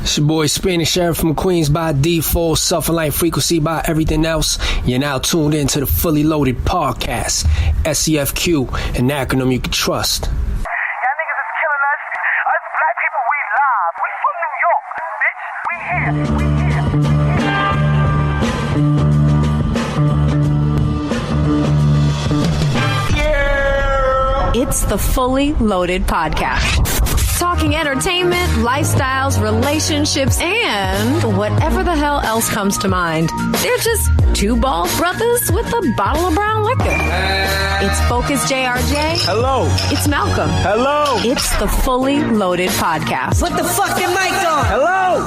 It's your boy Spanish Sheriff from Queens by default, Sufferlight Frequency by everything else. You're now tuned in to the Fully Loaded Podcast, SCFQ, an acronym you can trust. Y'all niggas is killing us. Us black people, we live. We from New York, bitch. We here. It's the Fully Loaded Podcast. Talking entertainment, lifestyles, relationships, and whatever the hell else comes to mind. They're just two bald brothers with a bottle of brown liquor. It's Focus JRJ. Hello. It's Malcolm. Hello. It's the Fully Loaded Podcast. Put the fucking mic on. Hello.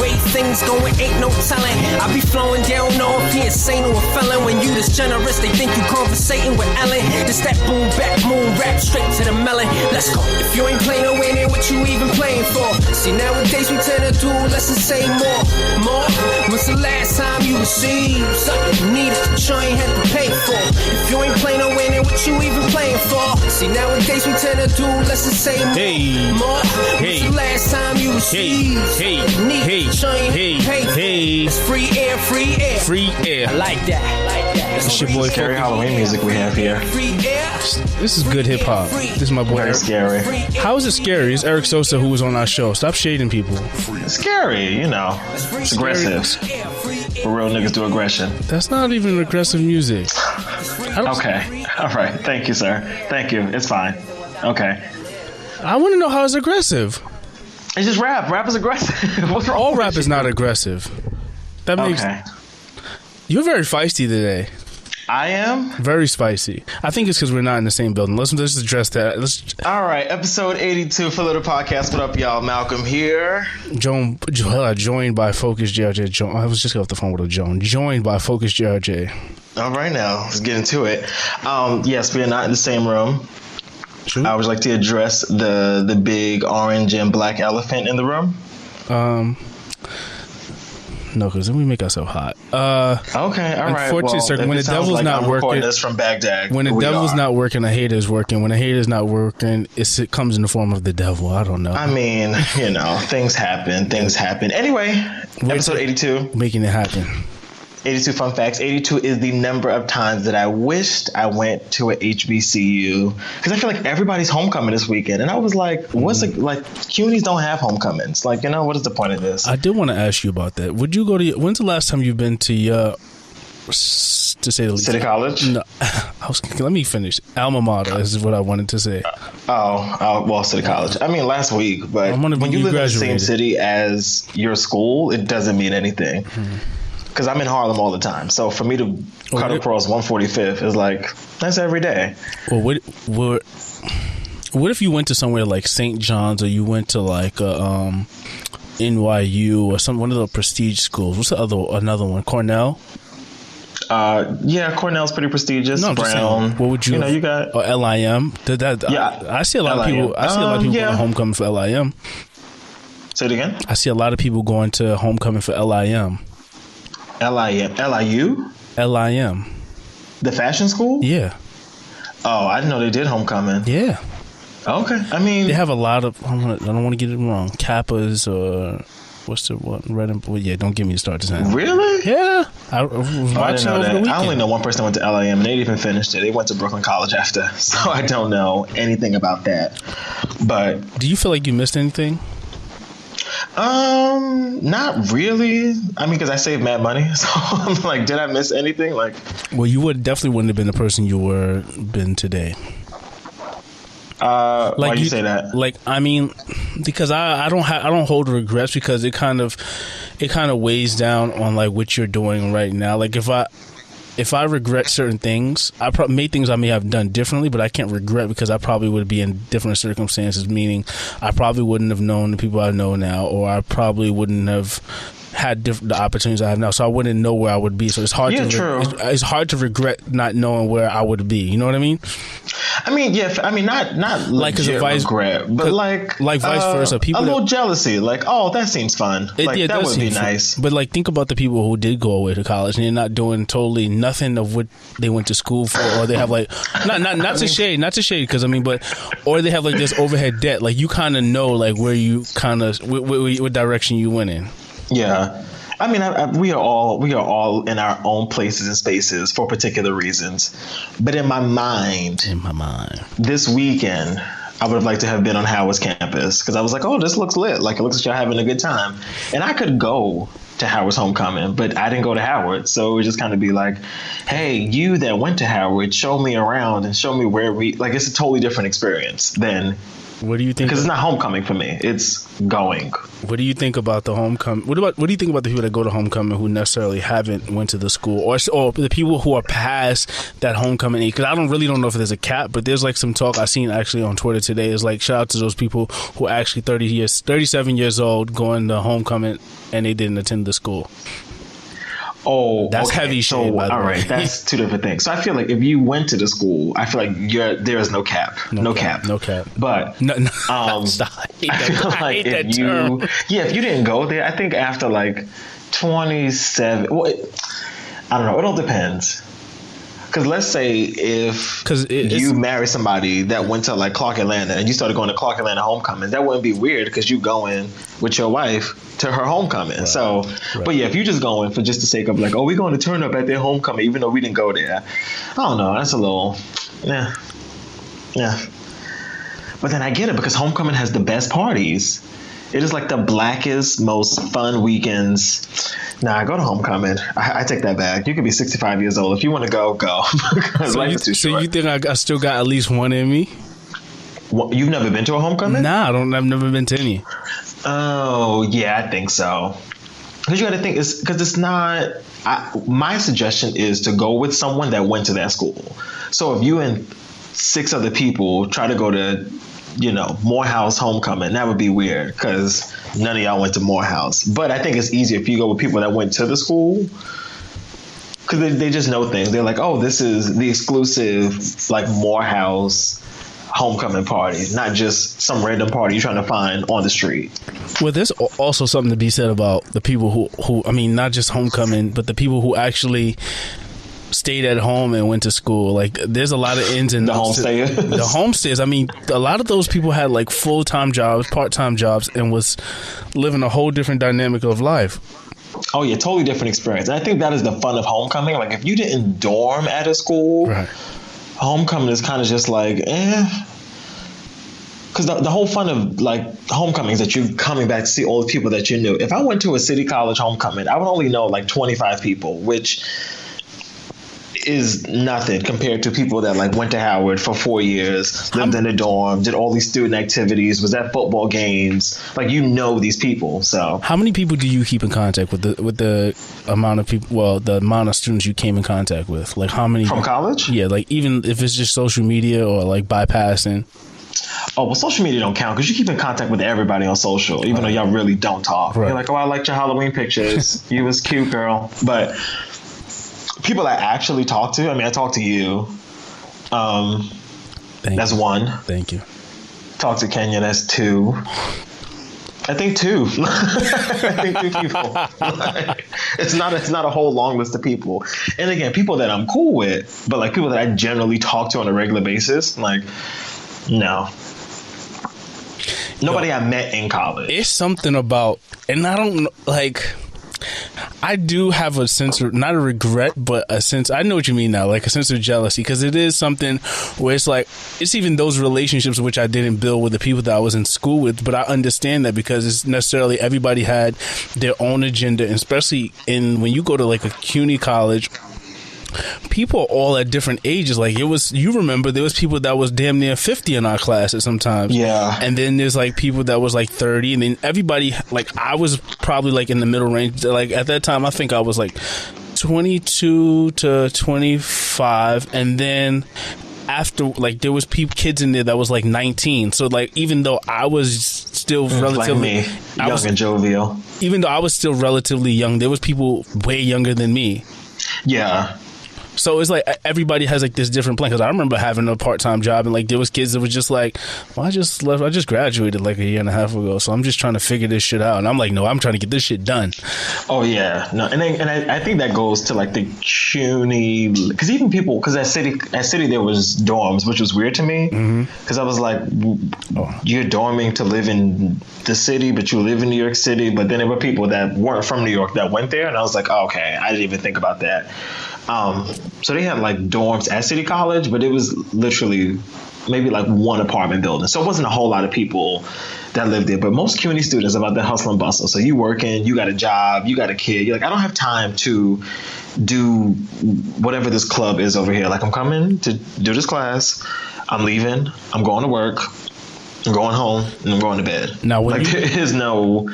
Way things going, ain't no telling. I be flowing down off, he insane or a felon. When you this generous, they think you conversating with Ellen. This that boom back, moon rap, straight to the melon. Let's go. If you ain't playing away, then what you even playing for? See, nowadays we tend to do less and say more. When's the last time you received something you needed, but you ain't had to pay for? If you ain't playing away, then what you even playing for? See, nowadays we tend to do less and say more. When's the last time you received something you needed? It's free air, free air. Free air. I like that. It's your boy. Scary Halloween music we have here. This is good hip hop. This is my boy. Very scary. How is it scary? It's Eric Sosa who was on our show. Stop shading people. It's scary, you know. It's aggressive. For real niggas do aggression. That's not even aggressive music. Okay. All right. Thank you, sir. Thank you. It's fine. Okay. I want to know how it's aggressive. It's just rap. Rap is aggressive. What's wrong? All rap is not aggressive. That makes. Okay. You're very feisty today. I am? Very spicy. I think it's because we're not in the same building. Let's address that. All right. Episode 82 for Little Podcast. What up, y'all? Malcolm here. Joined by Focus JRJ. I was just off the phone with a Joan. Joined by Focus JRJ. All right, now. Let's get into it. Yes, we are not in the same room. True. I would like to address the big orange and black elephant in the room. No, because then we make ourselves hot. Okay, all right. Unfortunately, when the devil's not working, this from Baghdad. When the devil's not working, a hater's working. When a hater's not working, it comes in the form of the devil. I don't know. I mean, you know, things happen. Anyway, episode 82. Making it happen. 82 fun facts. 82 is the number of times that I wished I went to a HBCU, because I feel like everybody's homecoming this weekend, and I was like, what's it like? CUNYs don't have homecomings. Like, you know, what is the point of this? I did want to ask you about that. Would you go to? When's the last time you've been to your? To say the least, City College? No, let me finish. Alma mater is what I wanted to say. Well, City College. I mean, last week, but when you live in the same city as your school, it doesn't mean anything. Because I'm in Harlem all the time. So for me to cut across 145th is like, that's every day. Well, what if you went to somewhere like St. John's, or you went to like NYU or one of the prestige schools? What's another one? Cornell? Yeah, Cornell's pretty prestigious. No, Brown. What would you? You know, you got or LIM. Yeah, I see a lot of people. I see a lot of people going to homecoming for LIM. Say it again. I see a lot of people going to homecoming for LIM. LIU? LIM. The fashion school? Yeah. Oh, I didn't know they did homecoming. Yeah. Okay. I mean, they have a lot of. I don't want to get it wrong. Kappas or what's the one? Red and blue. Yeah. Don't get me to start this. Really? Yeah. I didn't know that. I only know one person that went to LIM, and they didn't even finish it. They went to Brooklyn College after, so I don't know anything about that. But do you feel like you missed anything? Not really. I mean, because I saved mad money, so I'm like, did I miss anything? Like, well, you definitely wouldn't have been the person you been today. Why do you say that? Like, I mean, because I don't hold regrets, because it kind of weighs down on like what you're doing right now. Like if I regret certain things, I made things I may have done differently, but I can't regret, because I probably would be in different circumstances, meaning I probably wouldn't have known the people I know now, or I probably wouldn't have had the opportunities I have now, so I wouldn't know where I would be. So it's hard. It's hard to regret not knowing where I would be. You know what I mean? I mean, yeah. I mean, not like as a vice regret, but like vice versa. People a little jealousy. Like, oh, that seems fun. Like that would be nice. But like, think about the people who did go away to college and they're not doing totally nothing of what they went to school for, or they have like not to shade because I mean, but or they have like this overhead debt. Like you kind of know like where you kind of what direction you went in. Yeah. I mean, we are all in our own places and spaces for particular reasons. But in my mind, this weekend, I would have liked to have been on Howard's campus because I was like, oh, this looks lit. Like, it looks like y'all having a good time. And I could go to Howard's homecoming, but I didn't go to Howard. So it would just kind of be like, hey, you that went to Howard, show me around and show me where it's a totally different experience than. What do you think? Because it's not homecoming for me. It's going. What do you think about the homecoming? What do you think about the people that go to homecoming who necessarily haven't went to the school, or the people who are past that homecoming age? Because I don't know if there's a cap, but there's like some talk I seen actually on Twitter today. Is like shout out to those people who are actually 37 years old going to homecoming and they didn't attend the school. Oh, that's okay. heavy shade. So, all right, that's two different things. So I feel like if you went to the school, I feel like there is no cap, no cap. But stop. I feel like if you didn't go there, I think after like 27, well, I don't know. It all depends. Because let's say if you marry somebody that went to like Clark Atlanta and you started going to Clark Atlanta homecoming, that wouldn't be weird because you going with your wife to her homecoming. Right. So, right. But yeah, if you just going for just the sake of like, oh, we're going to turn up at their homecoming even though we didn't go there. I don't know. That's a little, yeah. But then I get it because homecoming has the best parties. It is like the blackest, most fun weekends. Nah, go to homecoming. I take that back. You could be 65 years old. If you want to go, go. So you think I still got at least one in me? Well, you've never been to a homecoming? Nah, I've never been to any. Oh, yeah, I think so. Because you got to think, because it's not. My suggestion is to go with someone that went to that school. So if you and 6 other people try to go to, Morehouse homecoming, that would be weird because none of y'all went to Morehouse. But I think it's easier if you go with people that went to the school because they just know things. They're like, oh, this is the exclusive like Morehouse homecoming party, not just some random party you're trying to find on the street. Well, there's also something to be said about the people who I mean, not just homecoming, but the people who actually stayed at home and went to school. Like there's a lot of ins and outs. The homestayers. I mean, a lot of those people had like full-time jobs, part-time jobs, and was living a whole different dynamic of life. Oh yeah, totally different experience. And I think that is the fun of homecoming. Like if you didn't dorm at a school, right, homecoming is kind of just like, because the whole fun of like homecoming is that you're coming back to see all the people that you knew. If I went to a city college homecoming, I would only know like 25 people, which is nothing compared to people that like went to Howard for 4 years, lived in a dorm, did all these student activities, was at football games. Like these people. So how many people do you keep in contact with the amount of people? Well, the amount of students you came in contact with. Like how many from college? Yeah, like even if it's just social media or like bypassing. Oh, well, social media don't count because you keep in contact with everybody on social, even though y'all really don't talk. Right. You're like, oh, I liked your Halloween pictures. You was cute, girl. But people I actually talk to, I mean, I talk to you. That's one. Thank you. Talk to Kenya, that's 2. I think 2. I think 2 people. Like, it's not a whole long list of people. And again, people that I'm cool with, but like people that I generally talk to on a regular basis, like, no. Nobody I met in college. It's something about, and I don't know, like, I do have a sense of, not a regret, but a sense, I know what you mean now, like a sense of jealousy, because it is something where it's like, it's even those relationships which I didn't build with the people that I was in school with, but I understand that because it's necessarily, everybody had their own agenda, and especially when you go to like a CUNY college, people all at different ages. Like you remember there was people that was damn near 50 in our classes sometimes. Yeah. And then there's like people that was like 30, and then everybody, like I was probably like in the middle range. Like at that time, I think I was like 22 to 25, and then after, like there was kids in there that was like 19. So like even though I was still relatively like me, young and jovial, even though I was still relatively young, there was people way younger than me. Yeah. So it's like everybody has like this different plan. Because I remember having a part-time job, and like there was kids that was just like, well, I just graduated like a year and a half ago, so I'm just trying to figure this shit out. And I'm like, no, I'm trying to get this shit done. Oh yeah, no, and I think that goes to like the CUNY, because even people, because at City there was dorms, which was weird to me, because I was like, you're dorming to live in the city, but you live in New York City. But then there were people that weren't from New York that went there, and I was like, oh, okay, I didn't even think about that. So they had like dorms at City College, but it was literally maybe like one apartment building. So it wasn't a whole lot of people that lived there. But most CUNY students are about the hustle and bustle. So you working, you got a job, you got a kid. You're like, I don't have time to do whatever this club is over here. Like, I'm coming to do this class. I'm leaving. I'm going to work. I'm going home, and I'm going to bed. Now, when there is no,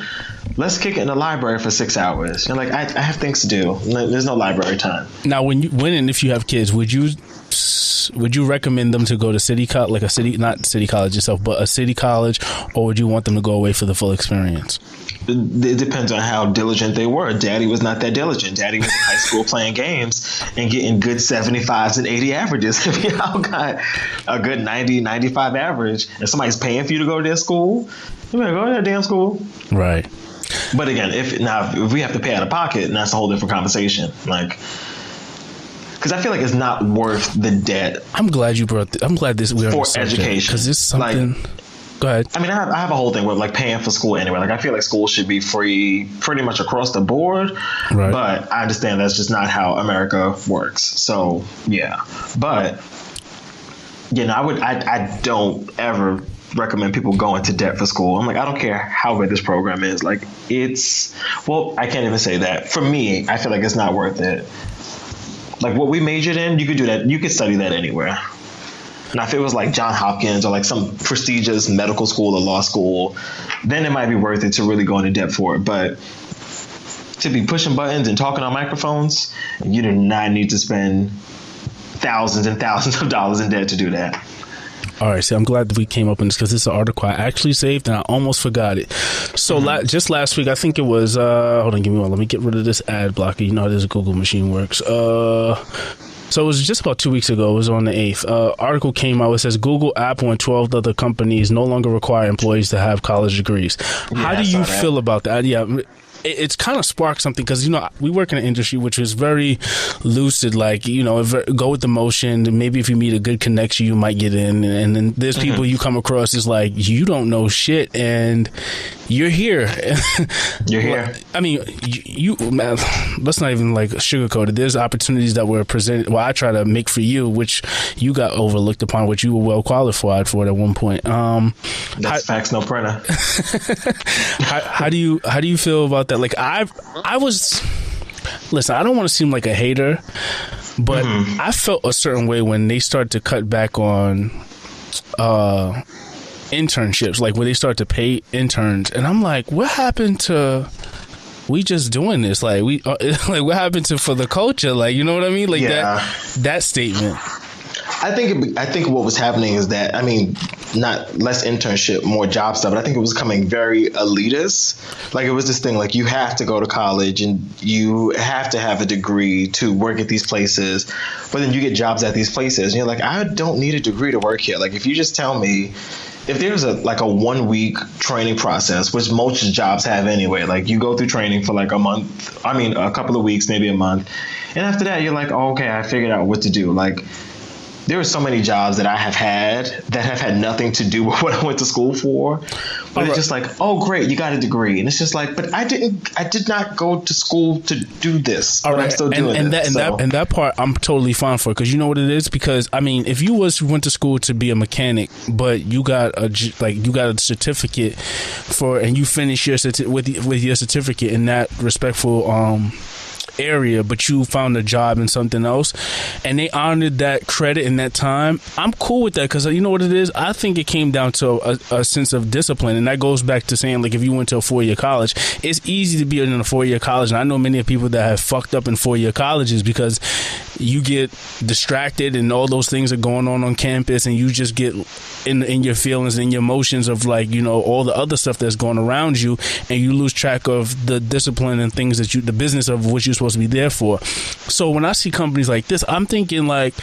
let's kick it in the library for 6 hours. You're like, I have things to do. There's no library time. Now, when and if you have kids, would you recommend them to go to city college, like not city college itself, but a city college, or would you want them to go away for the full experience? It depends on how diligent they were. Daddy was not that diligent. Daddy was in high school playing games and getting good 75s and 80 averages. If y'all got a good 90, 95 average, and somebody's paying for you to go to their school, you better go to that damn school. Right. But again, if we have to pay out of pocket, and that's a whole different conversation. Like, because I feel like it's not worth the debt. I'm glad you brought. I'm glad we're for education, because it's something. Like, go ahead. I mean, I have a whole thing with like paying for school anyway. Like, I feel like school should be free pretty much across the board. Right. But I understand that's just not how America works. So yeah, but I don't ever recommend people going to debt for school. I'm like, I don't care how good this program is. Like, I can't even say that. For me, I feel like it's not worth it. Like, what we majored in, you could do that. You could study that anywhere. Now, if it was like Johns Hopkins or like some prestigious medical school or law school, then it might be worth it to really go into debt for it. But to be pushing buttons and talking on microphones, you do not need to spend thousands and thousands of dollars in debt to do that. All right, so I'm glad that we came up with this, because this is an article I actually saved and I almost forgot it. So just last week, I think it was, hold on, give me one. Let me get rid of this ad blocker. You know how this Google machine works. So it was just about 2 weeks ago. It was on the 8th. Article came out. It says Google, Apple, and 12 other companies no longer require employees to have college degrees. Yeah, how do you feel about that? Yeah. It's kind of sparked something, because, we work in an industry which is very lucid, like, go with the motion. Maybe if you meet a good connection, you might get in. And then there's people you come across is like, you don't know shit, and you're here. You're here. I mean, man, let's not even like sugarcoat it. There's opportunities that were presented. Well, I try to make for you, which you got overlooked upon, which you were well qualified for at one point. That's facts, no printer. How do you feel about that? Like, I was, listen, I don't want to seem like a hater, but I felt a certain way when they started to cut back on internships, like when they start to pay interns, and I'm like, what happened to we just doing this? Like, like, what happened to for the culture? Like, you know what I mean? Like, that statement. I think what was happening is that, I mean, not less internship, more job stuff, but I think it was becoming very elitist. Like, it was this thing, like, you have to go to college and you have to have a degree to work at these places, but then you get jobs at these places and you're like, I don't need a degree to work here. Like, if you just tell me, if there's a 1 week training process, which most jobs have anyway, like, you go through training for like a couple of weeks, maybe a month, and after that you're like, oh, okay, I figured out what to do. Like, there are so many jobs that I have had that have had nothing to do with what I went to school for. But it's just like, oh, great, you got a degree. And it's just like, but I did not go to school to do this. But I'm still doing this. And that part I'm totally fine for, because you know what it is? Because, I mean, if you went to school to be a mechanic, but you got a certificate for, and you finish with your certificate in that respectful area, but you found a job in something else and they honored that credit in that time, I'm cool with that, because you know what it is? I think it came down to a sense of discipline, and that goes back to saying, like, if you went to a 4-year college, it's easy to be in a 4-year college, and I know many people that have fucked up in 4-year colleges because you get distracted and all those things are going on campus, and you just get in your feelings and your emotions of, like, all the other stuff that's going around you, and you lose track of the discipline and things that the business of which you're supposed supposed to be there for. So when I see companies like this, I'm thinking like,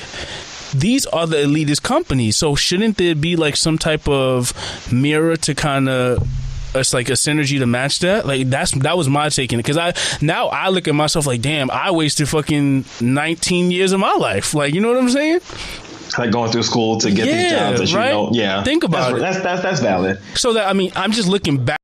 these are the elitist companies. So shouldn't there be like some type of mirror to kind of, it's like a synergy to match that? Like that was my take in it, because I look at myself like, damn, I wasted fucking 19 years of my life. Like, you know what I'm saying? Like going through school to get these jobs that right? you know. Yeah, think about it. That's valid. So that, I mean, I'm just looking back